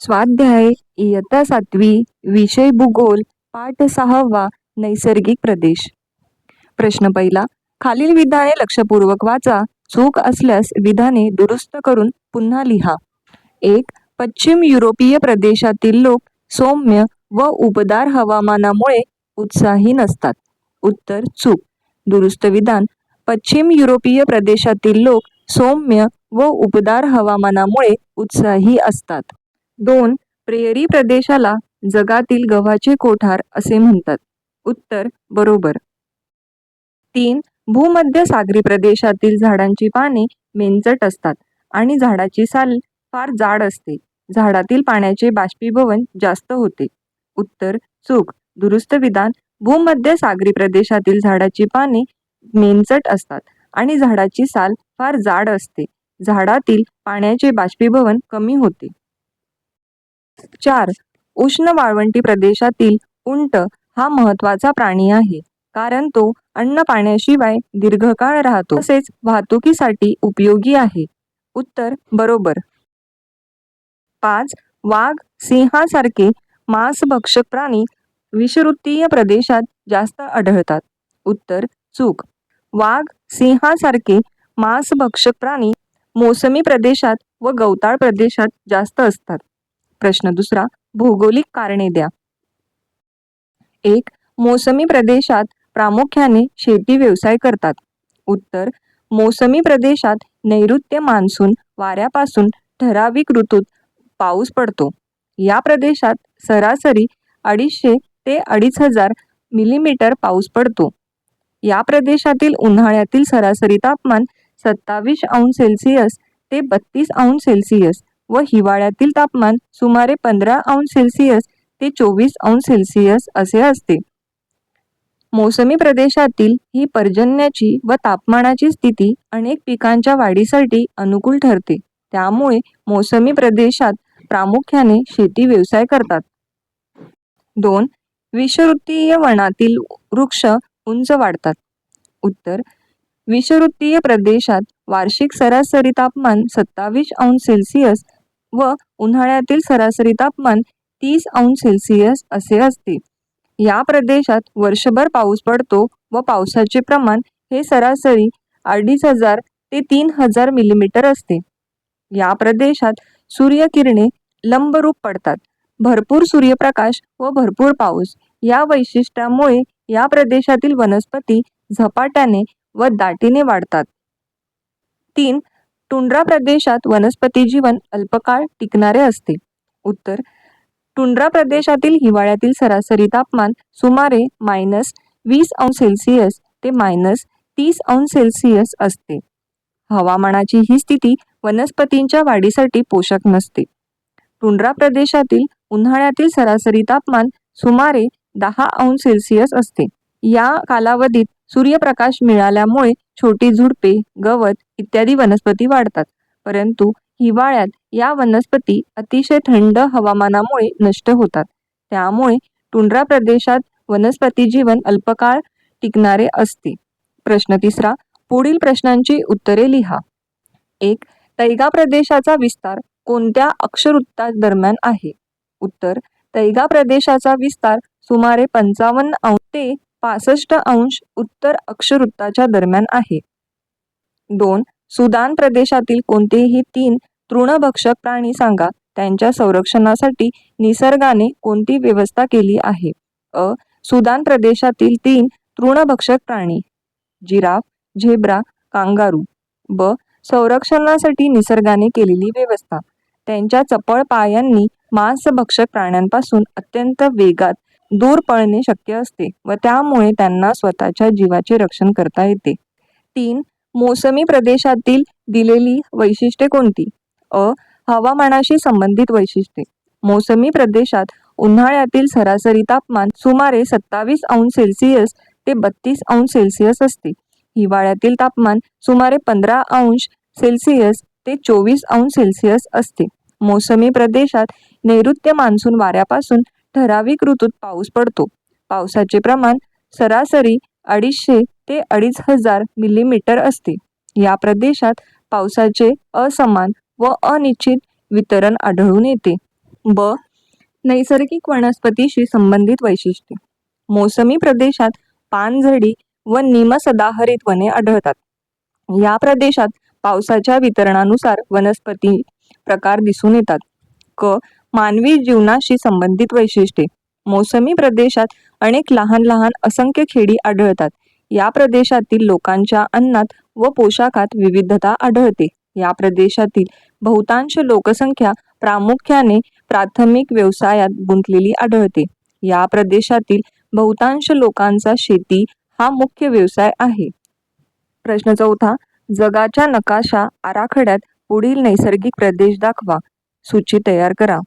स्वाध्याय इयत्ता 7वी विषय भूगोल पाठ 6वा नैसर्गिक प्रदेश. प्रश्न पहिला, खालील विधाने लक्षपूर्वक वाचा. चूक असल्यास विधाने दुरुस्त करून पुन्हा लिहा. 1. पश्चिम युरोपीय प्रदेशातील लोक सौम्य व उबदार हवामानामुळे उत्साही नसतात. उत्तर चूक. दुरुस्त विधान: पश्चिम युरोपीय प्रदेशातील लोक सौम्य व उबदार हवामानामुळे उत्साही असतात. 2. प्रेयरी प्रदेशाला जगातील गव्हाचे कोठार असे म्हणतात. उत्तर बरोबर. 3. भूमध्य सागरी प्रदेशातील झाडांची पाने मेंचट असतात आणि झाडाची साल फार जाड असते. झाडातील पाण्याचे बाष्पीभवन जास्त होते. उत्तर चूक. दुरुस्त विधान: भूमध्य सागरी प्रदेशातील झाडाची पाने मेंचट असतात आणि झाडाची साल फार जाड असते. झाडातील पाण्याचे बाष्पीभवन कमी होते. 4. उष्ण वाळवंटी प्रदेशातील उंट हा महत्त्वाचा प्राणी आहे, कारण तो अन्न पाण्याशिवाय दीर्घकाळ राहतो तसेच वाहतुकीसाठी उपयोगी आहे. उत्तर बरोबर. 5. वाघ, सिंहासारखे मांसभक्षक प्राणी विषुववृत्तीय प्रदेशात जास्त आढळतात. उत्तर चूक. वाघ, सिंहासारखे मांसभक्षक प्राणी मोसमी प्रदेशात व गवताळ प्रदेशात जास्त असतात. प्रश्न दुसरा, भौगोलिक कारणे द्या. 1. मोसमी प्रदेशात प्रामुख्याने शेती व्यवसाय करतात. उत्तर मोसमी प्रदेशात नैऋत्य मान्सून वाऱ्यापासून ठराविक ऋतूत पाऊस पडतो. या प्रदेशात सरासरी 250 ते 2500 मिलीमीटर पाऊस पडतो. या प्रदेशातील उन्हाळ्यातील सरासरी तापमान 27° ते 32° व हिवाळ्यातील तापमान सुमारे 15° ते 24° असे असते. मोसमी प्रदेशातील ही पर्जन्याची व तापमानाची स्थिती अनेक पिकांच्या वाढीसाठी अनुकूल ठरते. त्यामुळे मोसमी प्रदेशात प्रामुख्याने शेती व्यवसाय करतात. 2. विषुववृत्तीय वनातील वृक्ष उंच वाढतात. उत्तर विषुववृत्तीय प्रदेशात वार्षिक सरासरी तापमान 27° व उन्हाळ्यातील सरासरी तापमान 30° असे असते. या प्रदेशात वर्षभर पाऊस पडतो व पावसाचे प्रमाण हे सरासरी 2500 ते 3000 मिलीमीटर असते. या प्रदेशात सूर्यकिरणे लंबरूप पडतात. भरपूर सूर्यप्रकाश व भरपूर पाऊस या वैशिष्ट्यामुळे या प्रदेशातील वनस्पती झपाट्याने व दाटीने वाढतात. 3. टुंड्रा प्रदेशात वनस्पती जीवन अल्पकाळ टिकणारे असते. उत्तर टुंड्रा प्रदेशातील हिवाळ्यातील सरासरी तापमान सुमारे -20° ते -30° असते. हवामानाची ही स्थिती वनस्पतींच्या वाढीसाठी पोषक नसते. टुंड्रा प्रदेशातील उन्हाळ्यातील सरासरी तापमान सुमारे 10° असते. या कालावधीत सूर्यप्रकाश मिळाल्यामुळे छोटी झुडपे, गवत इत्यादी वनस्पती वाढतात, परंतु हिवाळ्यात या वनस्पती अतिशय थंड हवामानामुळे नष्ट होतात. त्यामुळे टुंड्रा प्रदेशात वनस्पती जीवन अल्पकाळ टिकणारे असते. प्रश्न तिसरा, पुढील प्रश्नांची उत्तरे लिहा. 1. तैगा प्रदेशाचा विस्तार कोणत्या अक्षवृत्तादरम्यान आहे? उत्तर तैगा प्रदेशाचा विस्तार सुमारे 55° ते 65° उत्तर अक्षवृत्ताच्या दरम्यान आहे. 2. सुदान प्रदेशातील कोणतेही 3 तृणभक्षक प्राणी सांगा. त्यांच्या संरक्षणासाठी निसर्गाने कोणती व्यवस्था केली आहे? अ. सुदान प्रदेशातील 3 तृणभक्षक प्राणी: जिराफ, झेब्रा, कांगारू. ब. संरक्षणासाठी निसर्गाने केलेली व्यवस्था: त्यांच्या चपळ पायांनी मांसभक्षक प्राण्यांपासून अत्यंत वेगात दूर पळणे शक्य असते व त्यामुळे त्यांना स्वतःच्या जीवाचे रक्षण करता येते. 3. मोसमी प्रदेशातील दिलेली वैशिष्ट्ये कोणती? अ. हवामानाशी संबंधित वैशिष्ट्ये: मोसमी प्रदेशात उन्हाळ्यातील सरासरी तापमान सुमारे 27° ते 32° असते. हिवाळ्यातील तापमान सुमारे 15° ते 24° असते. मोसमी प्रदेशात नैऋत्य मान्सून वाऱ्यापासून ठराविक ऋतूत पाऊस पडतो. पावसाचे प्रमाण सरासरी 250 ते 2500 मिलीमीटर असते. या प्रदेशात पावसाचे असमान व अनिश्चित वितरण आढळून येते. ब. नैसर्गिक वनस्पतीशी संबंधित वैशिष्ट्ये. मोसमी प्रदेशात पानझडी व निमसदाहरित वने आढळतात. या प्रदेशात पावसाच्या वितरणानुसार वनस्पती प्रकार दिसून येतात. क. मानवी जीवनाशी संबंधित वैशिष्ट्ये. मोसमी प्रदेशात अनेक लहान लहान असंख्य खेडी आढळतात. या प्रदेशातील लोकांच्या अन्नात व पोशाखात विविधता आढळते. या प्रदेशातील बहुतांश लोकसंख्या प्रामुख्याने प्राथमिक व्यवसायात गुंतलेली आढळते. या प्रदेशातील बहुतांश लोकांचा शेती हा मुख्य व्यवसाय आहे. प्रश्न 4. जगाच्या नकाशा आराखड्यात पुढील नैसर्गिक प्रदेश दाखवा. सूची तयार करा.